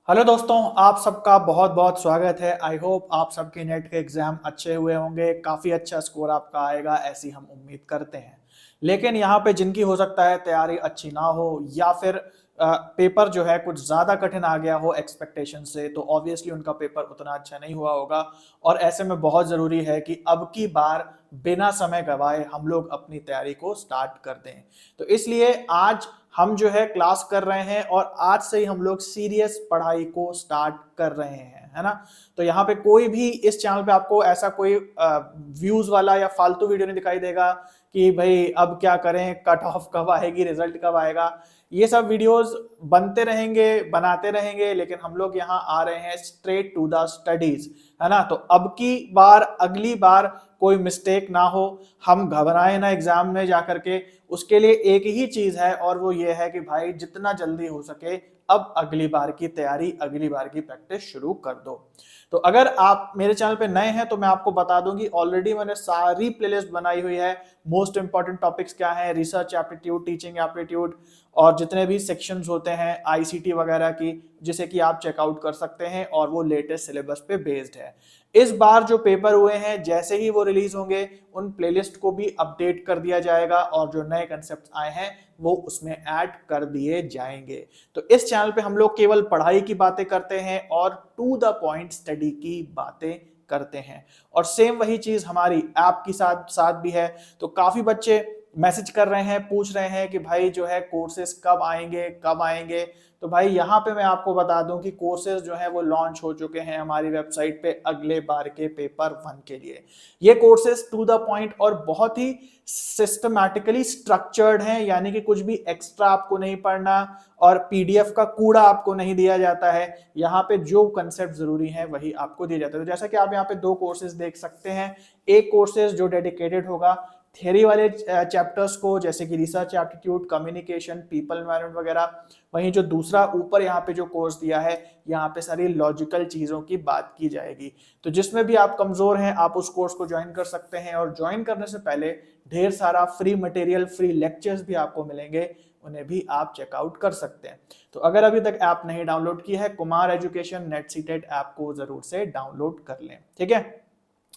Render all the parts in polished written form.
Hello दोस्तों, आप सबका बहुत बहुत स्वागत है। आई होप आप सबके नेट के एग्जाम अच्छे हुए होंगे, काफ़ी अच्छा स्कोर आपका आएगा ऐसी हम उम्मीद करते हैं। लेकिन यहाँ पे जिनकी हो सकता है तैयारी अच्छी ना हो या फिर पेपर जो है कुछ ज़्यादा कठिन आ गया हो एक्सपेक्टेशन से, तो ऑब्वियसली उनका पेपर उतना अच्छा नहीं हुआ होगा। और ऐसे में बहुत ज़रूरी है कि अब की बार बिना समय गवाए हम लोग अपनी तैयारी को स्टार्ट कर दें। तो इसलिए आज हम जो है क्लास कर रहे हैं और आज से ही हम लोग सीरियस पढ़ाई को स्टार्ट कर रहे हैं, है ना। तो यहाँ पे कोई भी इस चैनल पे आपको ऐसा कोई व्यूज वाला या फालतू वीडियो नहीं दिखाई देगा कि भाई अब क्या करें, कट ऑफ कब आएगी, रिजल्ट कब आएगा। ये सब वीडियोस बनते रहेंगे, बनाते रहेंगे, लेकिन हम लोग यहाँ आ रहे हैं स्ट्रेट टू द स्टडीज, है ना। तो अब की बार, अगली बार कोई मिस्टेक ना हो, हम घबराए ना एग्जाम में जाकर के। उसके लिए एक ही चीज है और वो ये है कि भाई जितना जल्दी हो सके अब अगली बार की तैयारी, अगली बार की प्रैक्टिस शुरू कर दो। तो अगर आप मेरे चैनल पे नए हैं तो मैं आपको बता दूं कि ऑलरेडी मैंने सारी प्लेलिस्ट बनाई हुई है। मोस्ट इंपॉर्टेंट टॉपिक्स क्या है, रिसर्च एप्टीट्यूड, टीचिंग एप्टीट्यूड और जितने भी सेक्शंस होते हैं आईसीटी वगैरह की, जिसे कि आप चेकआउट कर सकते हैं और वो लेटेस्ट सिलेबस पे बेस्ड है। इस बार जो पेपर हुए हैं जैसे ही वो रिलीज होंगे उन प्लेलिस्ट को भी अपडेट कर दिया जाएगा और जो नए कंसेप्ट आए हैं वो उसमें ऐड कर दिए जाएंगे। तो इस चैनल पे हम लोग केवल पढ़ाई की बातें करते हैं और टू द पॉइंट स्टडी की बातें करते हैं। और सेम वही चीज हमारी ऐप की साथ साथ भी है। तो काफी बच्चे मैसेज कर रहे हैं, पूछ रहे हैं कि भाई जो है कोर्सेज कब आएंगे कब आएंगे। तो भाई यहाँ पे मैं आपको बता दूं कि कोर्सेज जो है वो लॉन्च हो चुके हैं हमारी वेबसाइट पे अगले बार के पेपर 1 के लिए। ये कोर्सेज टू द पॉइंट और बहुत ही सिस्टमैटिकली स्ट्रक्चर्ड हैं, यानी कि कुछ भी एक्स्ट्रा आपको नहीं पढ़ना और पीडीएफ का कूड़ा आपको नहीं दिया जाता है। यहाँ पे जो कंसेप्ट जरूरी है वही आपको दिया जाता है। तो जैसा कि आप यहाँ पे 2 कोर्सेज देख सकते हैं। एक कोर्सेज जो डेडिकेटेड होगा थियरी वाले चैप्टर्स को, जैसे कि research aptitude, communication, people environment वगैरह। वहीं जो दूसरा ऊपर यहाँ पे जो कोर्स दिया है, यहाँ पे सारी लॉजिकल चीजों की बात की जाएगी। तो जिसमें भी आप कमजोर हैं आप उस कोर्स को ज्वाइन कर सकते हैं और ज्वाइन करने से पहले ढेर सारा फ्री मटेरियल, फ्री लेक्चर्स भी आपको मिलेंगे, उन्हें भी आप चेकआउट कर सकते हैं। तो अगर अभी तक ऐप नहीं डाउनलोड की है, Kumar education net seated app को जरूर से डाउनलोड कर लें, ठीक है।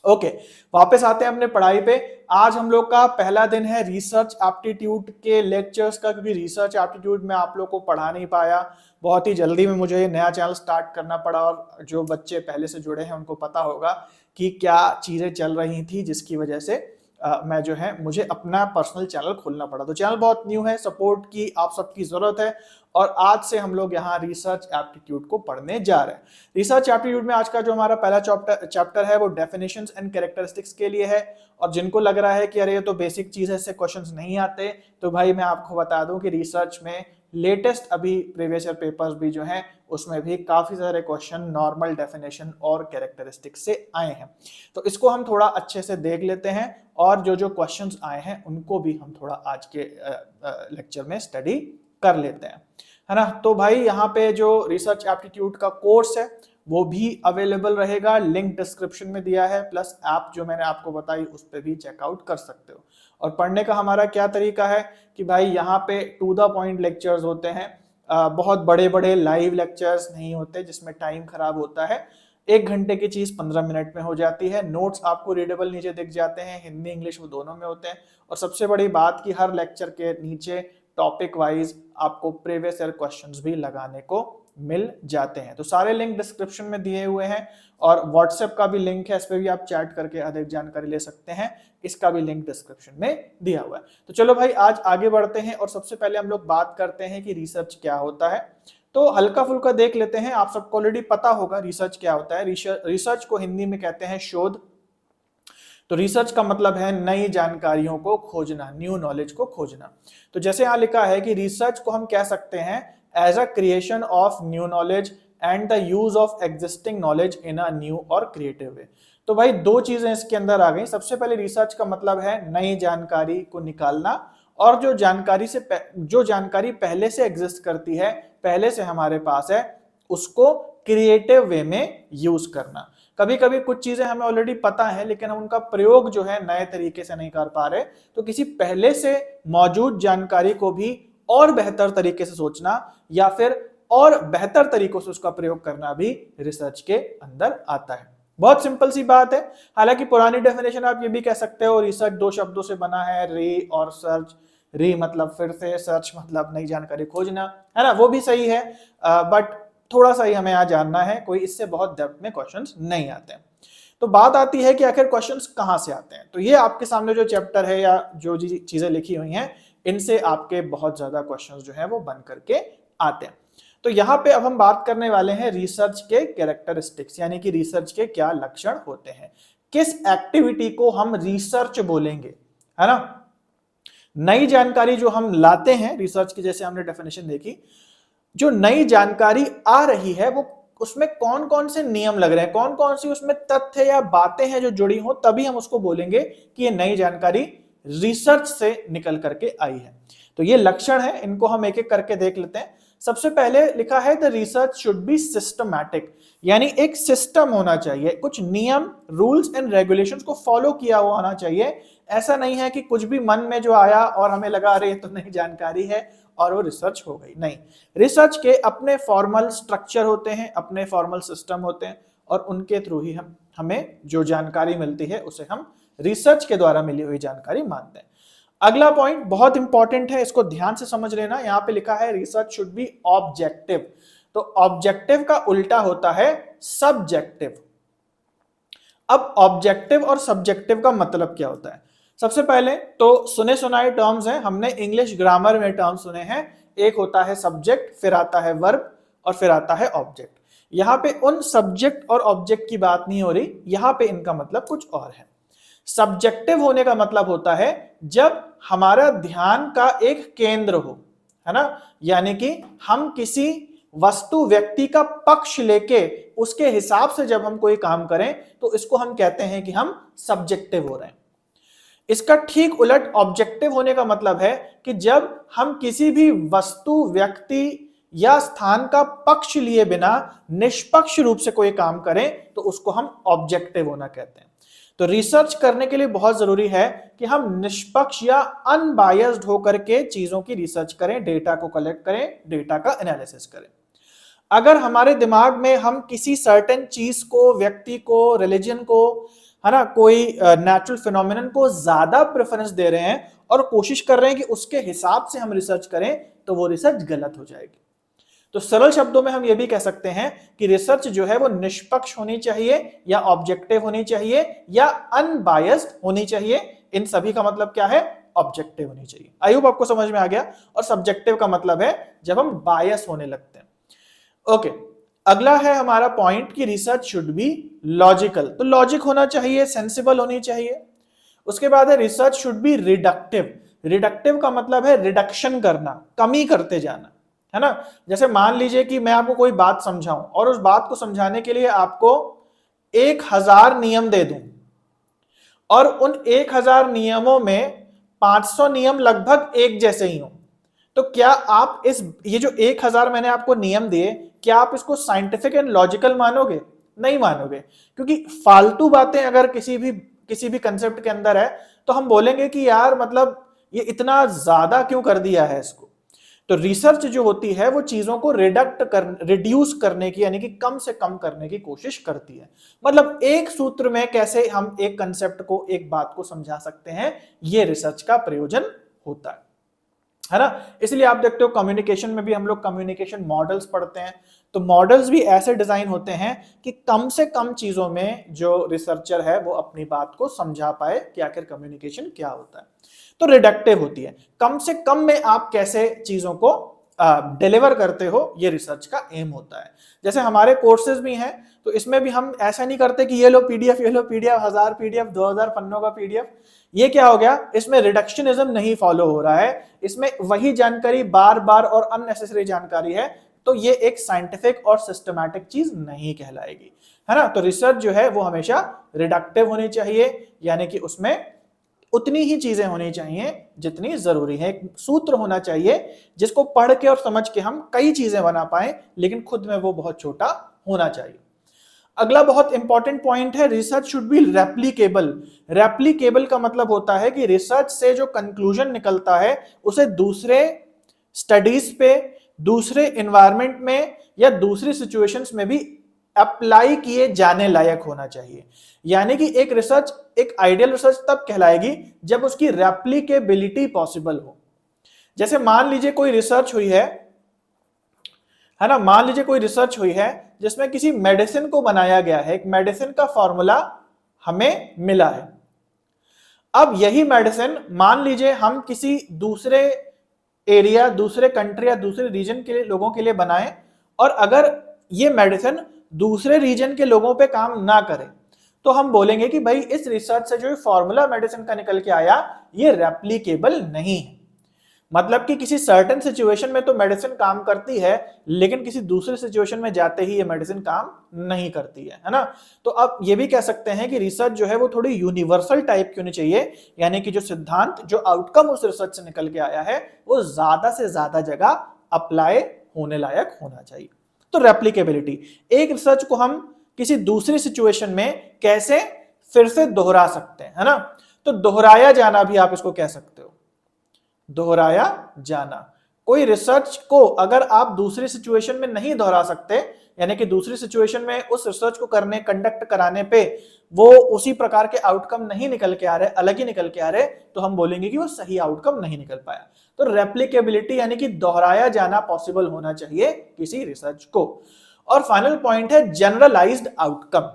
ओके, वापस आते हैं अपने पढ़ाई पे। आज हम लोग का पहला दिन है रिसर्च एप्टीट्यूड के लेक्चर्स का, क्योंकि रिसर्च एप्टीट्यूड में आप लोग को पढ़ा नहीं पाया। बहुत ही जल्दी में मुझे नया चैनल स्टार्ट करना पड़ा और जो बच्चे पहले से जुड़े हैं उनको पता होगा कि क्या चीजें चल रही थी जिसकी वजह से मैं जो है मुझे अपना पर्सनल चैनल खोलना पड़ा। तो चैनल बहुत न्यू है, सपोर्ट की आप सबकी जरूरत है। और आज से हम लोग यहाँ रिसर्च एप्टीट्यूड को पढ़ने जा रहे हैं। रिसर्च एप्टीट्यूड में आज का जो हमारा पहला चैप्टर है वो डेफिनेशंस एंड कैरेक्टरिस्टिक्स के लिए है। और जिनको लग रहा है कि अरे ये तो बेसिक चीज है, इससे क्वेश्चंस नहीं आते, तो भाई मैं आपको बता दूं कि रिसर्च में लेटेस्ट अभी प्रीवियस ईयर पेपर्स भी जो हैं उसमें भी काफी सारे क्वेश्चन नॉर्मल डेफिनेशन और कैरेक्टरिस्टिक्स से आए हैं। तो इसको हम थोड़ा अच्छे से देख लेते हैं और जो जो क्वेश्चंस आए हैं उनको भी हम थोड़ा आज के लेक्चर में स्टडी कर लेते हैं, है ना। तो भाई यहाँ पे जो रिसर्च एप्टीट्यूड का कोर्स है वो भी अवेलेबल रहेगा, लिंक डिस्क्रिप्शन में दिया है, प्लस ऐप जो मैंने आपको बताई उस पर भी चेकआउट कर सकते हो। और पढ़ने का हमारा क्या तरीका है कि भाई यहाँ पे टू द पॉइंट लेक्चर्स होते हैं, बहुत बड़े बड़े लाइव लेक्चर्स नहीं होते जिसमें टाइम खराब होता है। 1 घंटे की चीज 15 मिनट में हो जाती है। नोट्स आपको रीडेबल नीचे दिख जाते हैं, हिंदी इंग्लिश वो दोनों में होते हैं। और सबसे बड़ी बात कि हर लेक्चर के नीचे टॉपिक वाइज आपको प्रीवियस ईयर क्वेश्चंस भी लगाने को मिल जाते हैं। तो सारे लिंक डिस्क्रिप्शन में दिए हुए हैं और व्हाट्सएप का भी लिंक है, इस पर भी आप चैट करके अधिक जानकारी ले सकते हैं, इसका भी लिंक डिस्क्रिप्शन में दिया हुआ है। तो चलो भाई आज आगे बढ़ते हैं और सबसे पहले हम लोग बात करते हैं कि रिसर्च क्या होता है। तो हल्का फुल्का देख लेते हैं। आप सबको ऑलरेडी पता होगा रिसर्च क्या होता है। रिसर्च को हिंदी में कहते हैं शोध। तो रिसर्च का मतलब है नई जानकारियों को खोजना, न्यू नॉलेज को खोजना। तो जैसे यहाँ लिखा है कि रिसर्च को हम कह सकते हैं as a creation of new knowledge and the use of existing knowledge in a new और क्रिएटिव वे। तो भाई 2 चीजें इसके अंदर आ गई। सबसे पहले रिसर्च का मतलब है नई जानकारी को निकालना और जो जानकारी पहले से एग्जिस्ट करती है, पहले से हमारे पास है, उसको क्रिएटिव वे में यूज करना। कभी कभी कुछ चीजें हमें ऑलरेडी पता है लेकिन हम उनका प्रयोग जो है नए तरीके से नहीं कर पा रहे, तो किसी पहले से मौजूद जानकारी को भी और बेहतर तरीके से सोचना या फिर और बेहतर तरीकों से उसका प्रयोग करना भी रिसर्च के अंदर आता है। बहुत सिंपल सी बात है। हालांकि पुरानी डेफिनेशन आप ये भी कह सकते हो, रिसर्च दो शब्दों से बना है, री और सर्च। री मतलब फिर से, सर्च मतलब नई जानकारी खोजना, है ना, वो भी सही है, बट थोड़ा सा ही हमें यहाँ जानना है, कोई इससे बहुत डेप्थ में क्वेश्चंस नहीं आते हैं। तो बात आती है कि आखिर क्वेश्चंस कहाँ से आते हैं। तो ये आपके सामने जो चैप्टर है या जो चीजें लिखी हुई हैं, इनसे आपके बहुत ज्यादा क्वेश्चंस जो है वो बन करके आते हैं। तो यहाँ पे अब हम बात करने वाले हैं रिसर्च के कैरेक्टरिस्टिक्स, यानी कि रिसर्च के क्या लक्षण होते हैं, किस एक्टिविटी को हम रिसर्च बोलेंगे, है ना। नई जानकारी जो हम लाते हैं रिसर्च की, जैसे हमने डेफिनेशन देखी, जो नई जानकारी आ रही है वो उसमें कौन कौन से नियम लग रहे हैं, कौन कौन सी उसमें तथ्य या बातें हैं जो जुड़ी हो, तभी हम उसको बोलेंगे कि ये नई जानकारी रिसर्च से निकल करके आई है। तो ये लक्षण है, इनको हम एक एक करके देख लेते हैं। सबसे पहले लिखा है the research should be systematic, यानी एक सिस्टम होना चाहिए, कुछ नियम, रूल्स एंड रेगुलेशंस को फॉलो किया हुआ होना चाहिए। ऐसा नहीं है कि कुछ भी मन में जो आया और हमें लगा रही तो नई जानकारी है और वो रिसर्च हो गई, नहीं। रिसर्च के अपने फॉर्मल स्ट्रक्चर होते हैं, अपने फॉर्मल सिस्टम होते हैं, और उनके थ्रू ही हमें जो जानकारी मिलती है उसे हम रिसर्च के द्वारा मिली हुई जानकारी मानते हैं। अगला पॉइंट बहुत इंपॉर्टेंट है, इसको ध्यान से समझ लेना। यहां पे लिखा है रिसर्च शुड बी ऑब्जेक्टिव। तो ऑब्जेक्टिव का उल्टा होता है सब्जेक्टिव। अब ऑब्जेक्टिव और सब्जेक्टिव का मतलब क्या होता है? सबसे पहले तो सुने सुनाए टर्म्स हैं, हमने इंग्लिश ग्रामर में टर्म्स सुने हैं। एक होता है सब्जेक्ट, फिर आता है वर्ब, और फिर आता है ऑब्जेक्ट। यहां पे उन सब्जेक्ट और ऑब्जेक्ट की बात नहीं हो रही, यहां पे इनका मतलब कुछ और है। सब्जेक्टिव होने का मतलब होता है जब हमारा ध्यान का एक केंद्र हो, है ना, यानी कि हम किसी वस्तु व्यक्ति का पक्ष लेके उसके हिसाब से जब हम कोई काम करें तो इसको हम कहते हैं कि हम सब्जेक्टिव हो रहे हैं। इसका ठीक उलट ऑब्जेक्टिव होने का मतलब है कि जब हम किसी भी वस्तु, व्यक्ति या स्थान का पक्ष लिए बिना निष्पक्ष रूप से कोई काम करें तो उसको हम ऑब्जेक्टिव होना कहते हैं। तो रिसर्च करने के लिए बहुत जरूरी है कि हम निष्पक्ष या अनबायस्ड होकर के चीजों की रिसर्च करें, डेटा को कलेक्ट करें, डेटा का एनालिसिस करें। अगर हमारे दिमाग में हम किसी सर्टेन चीज को, व्यक्ति को, रिलीजन को, है ना, कोई नेचुरल फिनोमिनन को ज्यादा प्रेफरेंस दे रहे हैं और कोशिश कर रहे हैं कि उसके हिसाब से हम रिसर्च करें, तो वो रिसर्च गलत हो जाएगी। तो सरल शब्दों में हम ये भी कह सकते हैं कि रिसर्च जो है वो निष्पक्ष होनी चाहिए, या ऑब्जेक्टिव होनी चाहिए, या अनबायस्ड होनी चाहिए। इन सभी का मतलब क्या है? ऑब्जेक्टिव होनी चाहिए। आई होप आपको समझ में आ गया। और सब्जेक्टिव का मतलब है जब हम बायस होने लगते हैं। ओके, अगला है हमारा पॉइंट कि रिसर्च शुड बी लॉजिकल। तो लॉजिक होना चाहिए, सेंसिबल होनी चाहिए। उसके बाद है research should be reductive. Reductive का मतलब है रिडक्शन करना, कमी करते जाना, है ना। जैसे मान लीजिए कि मैं आपको कोई बात समझाऊं और उस बात को समझाने के लिए आपको 1000 नियम दे दूं, और उन 1000 नियमों में 500 नियम लगभग एक जैसे ही हो, तो क्या आप ये जो 1000 मैंने आपको नियम दिए, क्या आप इसको साइंटिफिक एंड लॉजिकल मानोगे? नहीं मानोगे, क्योंकि फालतू बातें अगर किसी भी कंसेप्ट के अंदर है तो हम बोलेंगे कि यार मतलब ये इतना ज्यादा क्यों कर दिया है इसको। तो रिसर्च जो होती है वो चीजों को रिड्यूस करने की, यानी कि कम से कम करने की कोशिश करती है। मतलब एक सूत्र में कैसे हम एक कंसेप्ट को, एक बात को समझा सकते हैं, ये रिसर्च का प्रयोजन होता है ना। इसलिए आप देखते हो कम्युनिकेशन में भी हम लोग कम्युनिकेशन मॉडल्स पढ़ते हैं। तो मॉडल्स भी ऐसे डिजाइन होते हैं कि कम से कम चीजों में जो रिसर्चर है वो अपनी बात को समझा पाए कि आखिर कम्युनिकेशन क्या होता है। तो रिडक्टिव होती है, कम से कम में आप कैसे चीजों को डिलीवर करते हो, ये रिसर्च का एम होता है। जैसे हमारे कोर्सेज भी हैं, तो इसमें भी हम ऐसा नहीं करते कि ये लो पीडीएफ, ये लो पीडीएफ, 1000 पीडीएफ, 2000 पन्नों का पीडीएफ। ये क्या हो गया? इसमें रिडक्शनिज्म नहीं फॉलो हो रहा है, इसमें वही जानकारी बार बार और अननेसेसरी जानकारी है, तो ये एक साइंटिफिक और सिस्टमैटिक चीज नहीं कहलाएगी, है ना। तो रिसर्च जो है वो हमेशा रिडक्टिव होनी चाहिए, यानी कि उसमें उतनी ही चीजें होनी चाहिए जितनी जरूरी है। एक सूत्र होना चाहिए जिसको पढ़ के और समझ के हम कई चीजें बना पाए, लेकिन खुद में वो बहुत छोटा होना चाहिए। अगला बहुत इंपॉर्टेंट पॉइंट है, research should be replicable. Replicable का मतलब होता है कि रिसर्च से जो कंक्लूजन निकलता है उसे दूसरे स्टडीज पे, दूसरे इन्वायरमेंट में या दूसरी सिचुएशंस में भी अप्लाई किए जाने लायक होना चाहिए। यानी कि एक रिसर्च एक आइडियल रिसर्च तब कहलाएगी जब उसकी रेप्लिकेबिलिटी पॉसिबल हो। जैसे मान लीजिए कोई रिसर्च हुई है ना, मान लीजिए कोई रिसर्च हुई है जिसमें किसी मेडिसिन को बनाया गया है, एक मेडिसिन का फॉर्मूला हमें मिला है। अब यही मेडिसिन मान लीजिए हम किसी दूसरे एरिया, दूसरे कंट्री या दूसरे रीजन के लोगों के लिए बनाएं, और अगर ये मेडिसिन दूसरे रीजन के लोगों पे काम ना करे तो हम बोलेंगे कि भाई इस रिसर्च से जो फॉर्मूला मेडिसिन का निकल के आया ये रेप्लिकेबल नहीं है। मतलब कि किसी सर्टेन सिचुएशन में तो मेडिसिन काम करती है, लेकिन किसी दूसरे सिचुएशन में जाते ही ये मेडिसिन काम नहीं करती है ना। तो अब ये भी कह सकते हैं कि रिसर्च जो है वो थोड़ी यूनिवर्सल टाइप की होनी चाहिए, यानी कि जो सिद्धांत, जो आउटकम उस रिसर्च से निकल के आया है वो ज्यादा से ज्यादा जगह अप्लाई होने लायक होना चाहिए। तो रेप्लिकेबिलिटी, एक रिसर्च को हम किसी दूसरी सिचुएशन में कैसे फिर से दोहरा सकते हैं, है ना। तो दोहराया जाना भी आप इसको कह सकते हो, दोहराया जाना। कोई रिसर्च को अगर आप दूसरी सिचुएशन में नहीं दोहरा सकते, यानी कि दूसरी सिचुएशन में उस रिसर्च को कंडक्ट कराने पे वो उसी प्रकार के आउटकम नहीं निकल के आ रहे, अलग ही निकल के आ रहे, तो हम बोलेंगे कि वो सही आउटकम नहीं निकल पाया। तो रेप्लिकेबिलिटी यानी कि दोहराया जाना पॉसिबल होना चाहिए किसी रिसर्च को। और फाइनल पॉइंट है जनरलाइज्ड आउटकम।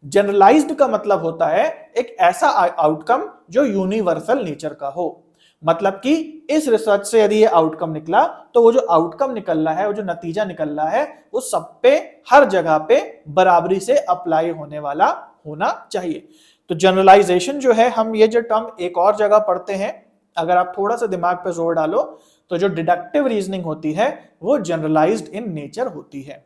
जनरलाइज्ड का मतलब होता है एक ऐसा आउटकम जो यूनिवर्सल नेचर का हो। मतलब कि इस रिसर्च से यदि ये आउटकम निकला तो वो जो आउटकम निकल रहा है, वो जो नतीजा निकल रहा है, वो सब पे, हर जगह पे बराबरी से अप्लाई होने वाला होना चाहिए। तो जनरलाइजेशन जो है, हम ये जो टर्म एक और जगह पढ़ते हैं, अगर आप थोड़ा सा दिमाग पे जोर डालो तो जो डिडक्टिव रीजनिंग होती है वो जनरलाइज्ड इन नेचर होती है।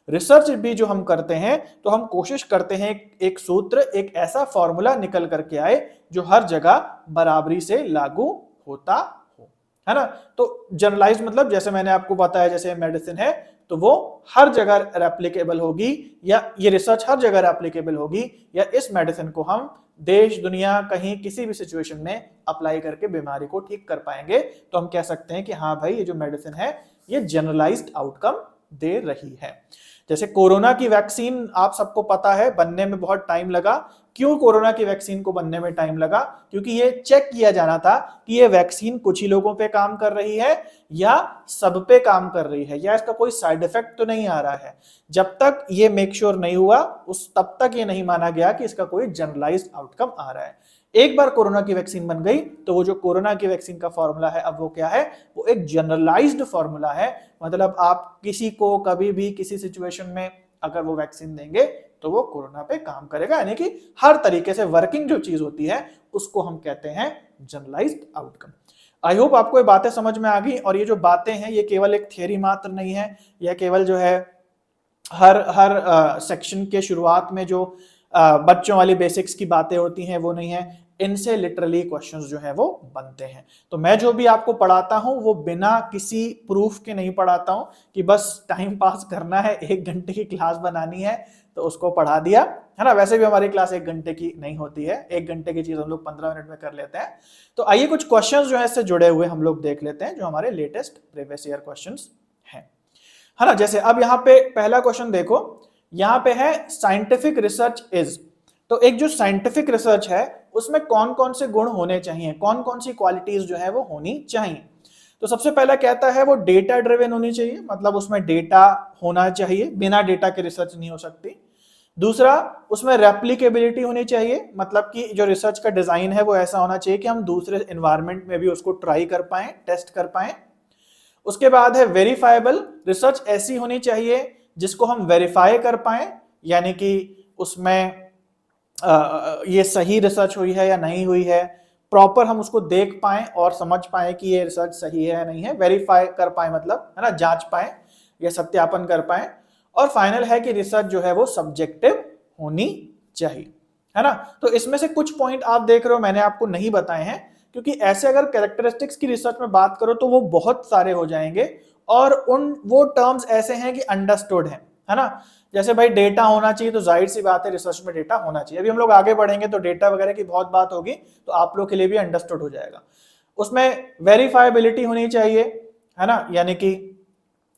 रिसर्च भी जो हम करते हैं तो हम कोशिश करते हैं एक सूत्र, एक ऐसा फॉर्मूला निकल करके आए जो हर जगह बराबरी से लागू होता हो, है ना। तो जनरलाइज मतलब जैसे मैंने आपको बताया, जैसे मेडिसिन है तो वो हर जगह रेप्लिकेबल होगी, या ये रिसर्च हर जगह रेप्लिकेबल होगी, या इस मेडिसिन को हम देश दुनिया कहीं किसी भी सिचुएशन में अप्लाई करके बीमारी को ठीक कर पाएंगे। तो हम कह सकते हैं कि हाँ भाई ये जो मेडिसिन है ये जनरलाइज्ड आउटकम दे रही है। जैसे कोरोना की वैक्सीन आप सबको पता है बनने में बहुत टाइम लगा। क्यों कोरोना की वैक्सीन को बनने में टाइम लगा? क्योंकि ये चेक किया जाना था कि ये वैक्सीन कुछ ही लोगों पे काम कर रही है या सब पे काम कर रही है, या इसका कोई साइड इफेक्ट तो नहीं आ रहा है। जब तक ये मेक श्योर नहीं हुआ तब तक ये नहीं माना गया कि इसका कोई जनरलाइज्ड आउटकम आ रहा है। एक बार कोरोना की वैक्सीन बन गई तो वो जो कोरोना की वैक्सीन का फॉर्मूला है, अब वो क्या है? वो एक जनरलाइज्ड फॉर्मूला है। मतलब आप किसी को कभी भी किसी सिचुएशन में अगर वो वैक्सीन देंगे तो वो कोरोना पे काम करेगा, यानी कि हर तरीके से वर्किंग जो चीज होती है उसको हम कहते हैं जनरलाइज्ड आउटकम। आई होप आपको ये बातें समझ में आ गई। और ये जो बातें हैं ये केवल एक थियरी मात्र नहीं है, यह केवल जो है हर सेक्शन के शुरुआत में जो बच्चों वाली बेसिक्स की बातें होती हैं वो नहीं है, इनसे लिटरली क्वेश्चंस जो है वो बनते हैं। तो मैं जो भी आपको पढ़ाता हूं वो बिना किसी प्रूफ के नहीं पढ़ाता हूं कि बस टाइम पास करना है, 1 घंटे की क्लास बनानी है तो उसको पढ़ा दिया, है ना। वैसे भी हमारी क्लास 1 घंटे की नहीं होती है, 1 घंटे की चीज हम लोग 15 मिनट में कर लेते हैं। तो आइए कुछ क्वेश्चंस जो है इससे जुड़े हुए हम लोग देख लेते हैं, जो हमारे लेटेस्ट प्रीवियस ईयर क्वेश्चंस हैं, है ना। जैसे अब यहाँ पे पहला क्वेश्चन देखो, यहाँ पे है साइंटिफिक रिसर्च इज। तो एक जो साइंटिफिक रिसर्च है उसमें कौन कौन से गुण होने चाहिए, कौन कौन सी क्वालिटीज जो है वो होनी चाहिए। तो सबसे पहला कहता है वो डेटा ड्रिवन होनी चाहिए, मतलब उसमें डेटा होना चाहिए, बिना डेटा के रिसर्च नहीं हो सकती। दूसरा, उसमें रेप्लिकेबिलिटी होनी चाहिए, मतलब कि जो रिसर्च का डिजाइन है वो ऐसा होना चाहिए कि हम दूसरे एनवायरनमेंट में भी उसको ट्राई कर पाए, टेस्ट कर पाए। उसके बाद है वेरीफाइबल, रिसर्च ऐसी होनी चाहिए जिसको हम वेरीफाई कर पाए, यानी कि उसमें ये सही रिसर्च हुई है या नहीं हुई है, प्रॉपर हम उसको देख पाए और समझ पाए कि ये रिसर्च सही है या नहीं है, वेरीफाई कर पाए मतलब, है ना, जांच पाए या सत्यापन कर पाए। और फाइनल है कि रिसर्च जो है वो सब्जेक्टिव होनी चाहिए, है ना। तो इसमें से कुछ पॉइंट आप देख रहे हो मैंने आपको नहीं बताए हैं, क्योंकि ऐसे अगर कैरेक्टरिस्टिक्स की रिसर्च में बात करो तो वो बहुत सारे हो जाएंगे, और वो टर्म्स ऐसे हैं कि अंडरस्टूड है ना। जैसे भाई डेटा होना चाहिए, तो जाहिर सी बात है रिसर्च में डेटा होना चाहिए। अभी हम लोग आगे बढ़ेंगे तो डेटा वगैरह की बहुत बात होगी, तो आप लोग के लिए भी अंडरस्टूड हो जाएगा। उसमें वेरीफाइबिलिटी होनी चाहिए, है ना, यानी कि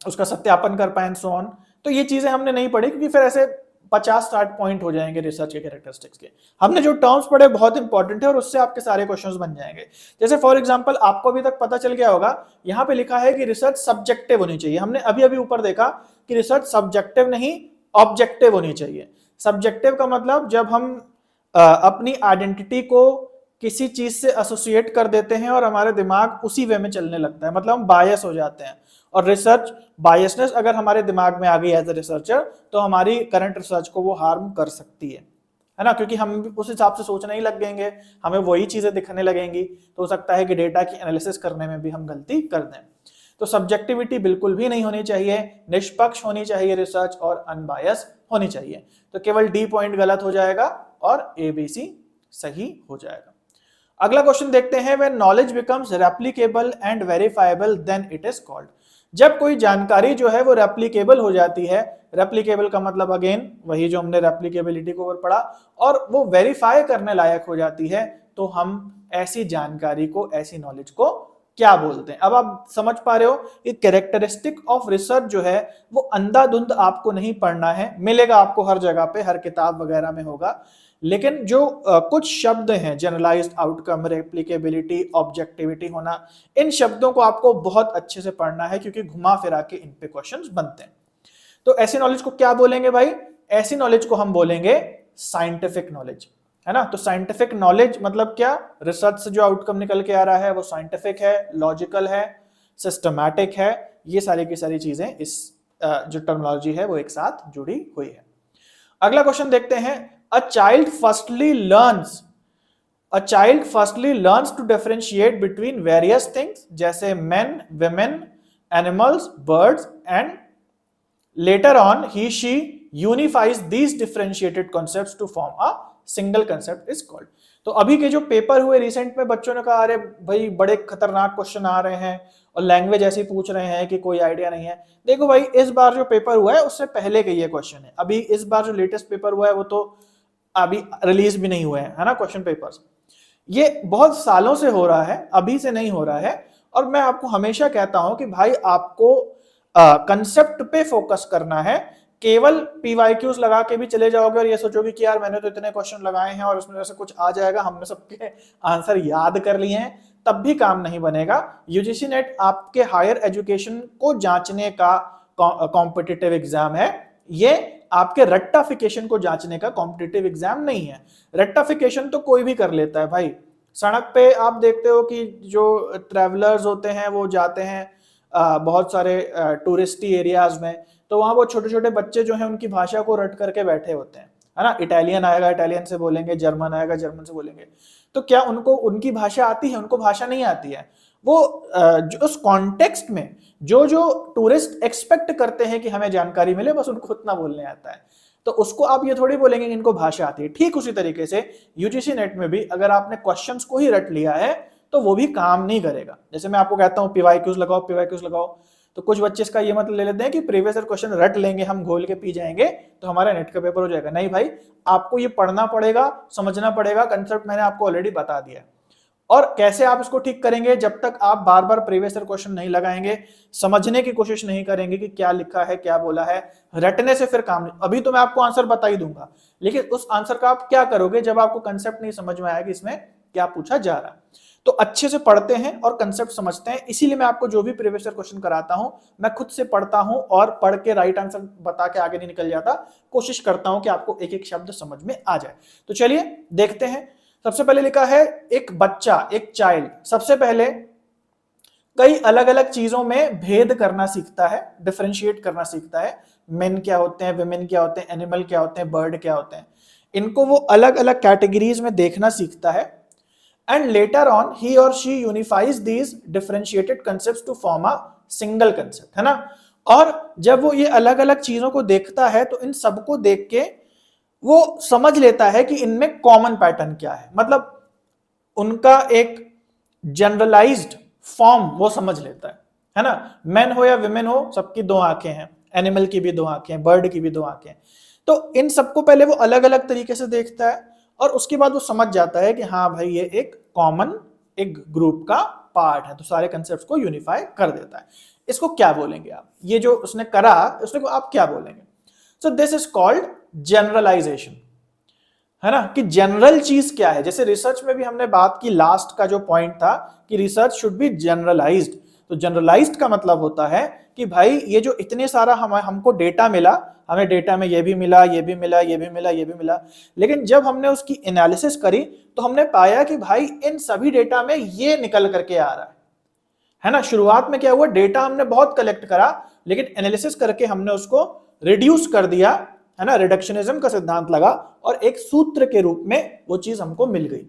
उसका सत्यापन कर पाए, सो ऑन। तो ये चीजें हमने नहीं पढ़ी, क्योंकि फिर ऐसे 50-60 पॉइंट हो जाएंगे रिसर्च के कैरेक्टरिस्टिक्स के। हमने जो टर्म्स पढ़े बहुत इंपॉर्टेंट है, और उससे आपके सारे क्वेश्चंस बन जाएंगे। जैसे फॉर एग्जांपल आपको अभी तक पता चल गया होगा, यहाँ पे लिखा है कि रिसर्च सब्जेक्टिव होनी चाहिए। हमने अभी अभी ऊपर देखा कि रिसर्च सब्जेक्टिव नहीं ऑब्जेक्टिव होनी चाहिए। सब्जेक्टिव का मतलब जब हम अपनी आइडेंटिटी को किसी चीज से एसोसिएट कर देते हैं और हमारे दिमाग उसी वे में चलने लगता है, मतलब हम बायस हो जाते हैं। और रिसर्च बायसनेस अगर हमारे दिमाग में आ गई एज ए रिसर्चर, तो हमारी करंट रिसर्च को वो हार्म कर सकती है ना, क्योंकि हम उस हिसाब से सोचने ही लग जाएंगे, हमें वही चीजें दिखने लगेंगी, तो हो सकता है कि डेटा की एनालिसिस करने में भी हम गलती कर दें। तो सब्जेक्टिविटी बिल्कुल भी नहीं होनी चाहिए, निष्पक्ष होनी चाहिए रिसर्च, और अनबायस होनी चाहिए। तो केवल डी पॉइंट गलत हो जाएगा और ए बी सी सही हो जाएगा। अगला क्वेश्चन देखते हैं, when knowledge becomes replicable and verifiable then it is called. जब कोई जानकारी जो है वो रेप्लिकेबल हो जाती है, रेप्लिकेबल का मतलब अगेन वही जो हमने रेप्लिकेबिलिटी को पढ़ा, और वो वेरीफाई करने लायक हो जाती है, तो हम ऐसी जानकारी को, ऐसी नॉलेज को क्या बोलते हैं। अब आप समझ पा रहे हो, ये कैरेक्टरिस्टिक ऑफ रिसर्च जो है वो अंधाधुंध आपको नहीं पढ़ना है, मिलेगा आपको हर जगह पे, हर किताब वगैरह में होगा। लेकिन जो कुछ शब्द हैं, जनरलाइज्ड आउटकम, रेप्लिकेबिलिटी, ऑब्जेक्टिविटी होना, इन शब्दों को आपको बहुत अच्छे से पढ़ना है, क्योंकि घुमा फिरा के इन पे क्वेश्चंस बनते हैं। तो ऐसी नॉलेज को क्या बोलेंगे भाई? ऐसी नॉलेज को हम बोलेंगे साइंटिफिक नॉलेज, है ना। तो साइंटिफिक नॉलेज मतलब क्या? रिसर्च से जो आउटकम निकल के आ रहा है वो साइंटिफिक है, लॉजिकल है, सिस्टमैटिक है। ये सारी की सारी चीजें इस जो टर्मिनोलॉजी है वो एक साथ जुड़ी हुई है। अगला क्वेश्चन देखते हैं, A child firstly learns to differentiate between various things, जैसे men, women, animals, birds, and later on she unifies these differentiated concepts to form a single concept is called। तो अभी के जो पेपर हुए रिसेंट में, बच्चों ने कहा अरे भाई बड़े खतरनाक क्वेश्चन आ रहे हैं और लैंग्वेज ऐसी पूछ रहे हैं कि कोई आइडिया नहीं है। देखो भाई, इस बार जो पेपर हुआ है उससे पहले के ये क्वेश्चन है। अभी इस बार जो लेटेस्ट पेपर हुआ है वो तो अभी रिलीज भी नहीं हुए हैं, है ना, क्वेश्चन पेपर्स। ये बहुत सालों से हो रहा है, अभी से नहीं हो रहा है। और मैं आपको हमेशा कहता हूं कि भाई आपको कंसेप्ट पे फोकस करना है। केवल पीवाईक्यूज लगा के भी चले जाओगे और ये सोचोगे कि यार मैंने तो इतने क्वेश्चन लगाए हैं और उसमें से कुछ आ जाएगा, हमने सबके आंसर याद कर लिए हैं, तब भी काम नहीं बनेगा। यूजीसी नेट आपके हायर एजुकेशन को जांचने का कॉम्पिटिटिव एग्जाम है, ये आपके रट्टाफिकेशन को जांचने का कॉम्पिटिटिव एग्जाम नहीं है। रट्टाफिकेशन तो कोई भी कर लेता है भाई। सड़क पे आप देखते हो कि जो ट्रैवलर्स होते हैं वो जाते हैं बहुत सारे टूरिस्टी एरियाज में, तो वहां वो छोटे छोटे बच्चे जो हैं उनकी भाषा को रट करके बैठे होते हैं, है ना। इटालियन आएगा इटालियन से बोलेंगे, जर्मन आएगा जर्मन से बोलेंगे। तो क्या उनको उनकी भाषा आती है? उनको भाषा नहीं आती है। वो उस कॉन्टेक्स्ट में जो जो टूरिस्ट एक्सपेक्ट करते हैं कि हमें जानकारी मिले, बस उनको उतना बोलने आता है। तो उसको आप ये थोड़ी बोलेंगे कि इनको भाषा आती है। ठीक उसी तरीके से यूजीसी नेट में भी अगर आपने क्वेश्चंस को ही रट लिया है तो वो भी काम नहीं करेगा। जैसे मैं आपको कहता हूँ पीवाईक्यूज लगाओ, पीवाईक्यूज लगाओ, तो कुछ बच्चे इसका ये मतलब ले लेते हैं कि प्रीवियस ईयर क्वेश्चन रट लेंगे हम, घोल के पी जाएंगे तो हमारा नेट का पेपर हो जाएगा। नहीं भाई, आपको ये पढ़ना पड़ेगा, समझना पड़ेगा। कंसेप्ट मैंने आपको ऑलरेडी बता दिया है। और कैसे आप इसको ठीक करेंगे? जब तक आप बार बार प्रीवियस ईयर क्वेश्चन नहीं लगाएंगे, समझने की कोशिश नहीं करेंगे कि क्या लिखा है, क्या बोला है। रटने से फिर काम नहीं। अभी तो मैं आपको आंसर बता ही दूंगा, लेकिन उस आंसर का आप क्या करोगे जब आपको कंसेप्ट नहीं समझ में आया कि इसमें क्या पूछा जा रहा है। तो अच्छे से पढ़ते हैं और कंसेप्ट समझते हैं। इसीलिए मैं आपको जो भी प्रीवियस ईयर क्वेश्चन कराता हूं, मैं खुद से पढ़ता हूं और पढ़ के राइट आंसर बता के आगे नहीं निकल जाता। कोशिश करता हूं कि आपको एक एक शब्द समझ में आ जाए। तो चलिए देखते हैं। सबसे पहले लिखा है एक बच्चा, एक चाइल्ड सबसे पहले कई अलग अलग चीजों में भेद करना सीखता है, डिफरेंशिएट करना सीखता है। मेन क्या होते हैं, विमेन क्या होते हैं, एनिमल क्या होते हैं, बर्ड क्या होते हैं, इनको वो अलग अलग कैटेगरीज में देखना सीखता है। एंड लेटर ऑन ही और she unifies these differentiated concepts to form a single concept, है ना। और जब वो ये अलग अलग चीजों को देखता है तो इन सबको देख के वो समझ लेता है कि इनमें कॉमन पैटर्न क्या है, मतलब उनका एक जनरलाइज्ड फॉर्म वो समझ लेता है ना। मैन हो या विमेन हो, सबकी दो आंखें हैं, एनिमल की भी दो आंखें हैं, बर्ड की भी दो आंखें हैं। तो इन सबको पहले वो अलग अलग तरीके से देखता है और उसके बाद वो समझ जाता है कि हाँ भाई ये एक कॉमन, एक ग्रुप का पार्ट है, तो सारे कंसेप्ट्स को यूनिफाई कर देता है। इसको क्या बोलेंगे आप? ये जो उसने करा उसने को आप क्या बोलेंगे? So this is called generalisation, है ना, कि जनरल चीज क्या है। जैसे रिसर्च में भी हमने बात की, लास्ट का जो पॉइंट था कि रिसर्च शुड बी जनरलाइज्ड। तो जनरलाइज्ड का मतलब होता है कि भाई ये जो इतने सारा हमको डेटा मिला, हमें डेटा में ये भी मिला, ये भी मिला, ये भी मिला, ये भी मिला, लेकिन जब हमने उसकी एनालिसिस करी तो हमने पाया कि भाई इन सभी डेटा में ये निकल करके आ रहा है ना। शुरुआत में क्या हुआ, डेटा हमने बहुत कलेक्ट करा, लेकिन एनालिसिस करके हमने उसको रिड्यूस कर दिया, है ना, रिडक्शनिज्म का सिद्धांत लगा और एक सूत्र के रूप में वो चीज हमको मिल गई।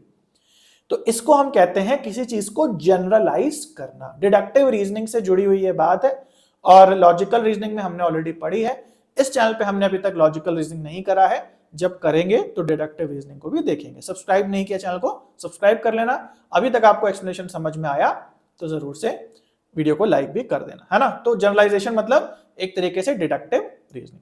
तो इसको हम कहते हैं किसी चीज को जनरलाइज करना। डिडक्टिव रीजनिंग से जुड़ी हुई ये बात है और लॉजिकल रीजनिंग में हमने ऑलरेडी पढ़ी है। इस चैनल पे हमने अभी तक लॉजिकल रीजनिंग नहीं करा है, जब करेंगे तो डिडक्टिव रीजनिंग को भी देखेंगे। सब्सक्राइब नहीं किया चैनल को, सब्सक्राइब कर लेना। अभी तक आपको एक्सप्लेनेशन समझ में आया तो जरूर से वीडियो को लाइक भी कर देना, है ना। तो जनरलाइजेशन मतलब एक तरीके से deductive reasoning.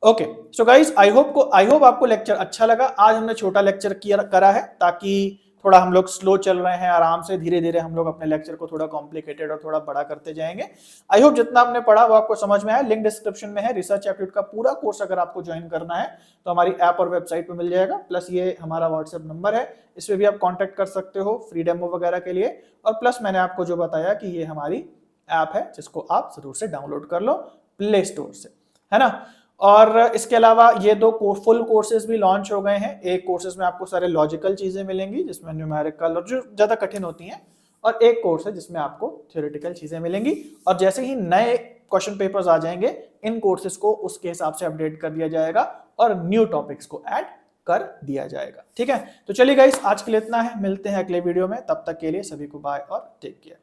Okay, so guys I hope आपको लेक्चर अच्छा लगा। आज हमने छोटा लेक्चर करा है ताकि थोड़ा हम लोग स्लो चल रहे हैं, आराम से धीरे धीरे हम लोग अपने लेक्चर को थोड़ा कॉम्प्लिकेटेड और थोड़ा बड़ा करते जाएंगे। आई होप जितना हमने पढ़ा वो आपको समझ में आया। लिंक डिस्क्रिप्शन में है, रिसर्च एप्टीट्यूड का पूरा कोर्स अगर आपको ज्वाइन करना है तो हमारी ऐप और वेबसाइट पे मिल जाएगा। प्लस ये हमारा व्हाट्सएप नंबर है, इस पे भी आप कॉन्टेक्ट कर सकते हो फ्री डेमो वगैरह के लिए। और प्लस मैंने आपको जो बताया कि ये हमारी ऐप है जिसको आप जरूर से डाउनलोड कर लो प्ले स्टोर से, है ना। और इसके अलावा ये दो फुल कोर्सेज भी लॉन्च हो गए हैं। एक कोर्सेज में आपको सारे लॉजिकल चीजें मिलेंगी जिसमें न्यूमेरिकल और जो ज्यादा कठिन होती हैं, और एक कोर्स है जिसमें आपको थ्योरेटिकल चीजें मिलेंगी। और जैसे ही नए क्वेश्चन पेपर्स आ जाएंगे इन कोर्सेज को उसके हिसाब से अपडेट कर दिया जाएगा और न्यू टॉपिक्स को ऐड कर दिया जाएगा। ठीक है, तो चलिए गाइस आज के लिए इतना है, मिलते हैं अगले वीडियो में। तब तक के लिए सभी को बाय और टेक केयर।